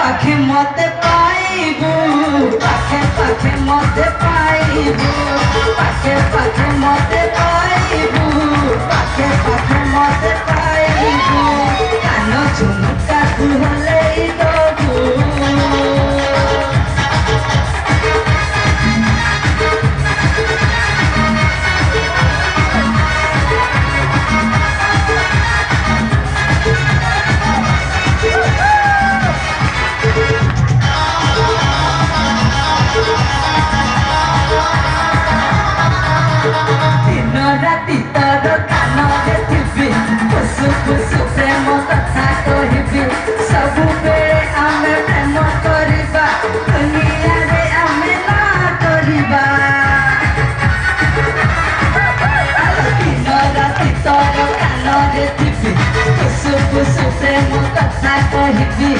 পাখে মতে পাইবু পাখে মতে পাইবু পাখে মতে পাইবু পাখে মতে পাইবু কান ঝুমকা হলেই দবু রাতি তর কাନରେ থিবি ফুসু ফুসু প্রেম কথা কহিবি ସବୁବେଳେ ଆମେ ପ୍ରେମ କରିବା ଦୁନିଆରେ ଆମେ ନା କରିବା ଦିନ ରାତି ତର କାନରେ ଥିବି ଫୁସୁ ଫୁସୁ ପ୍ରେମ କଥା କହିବି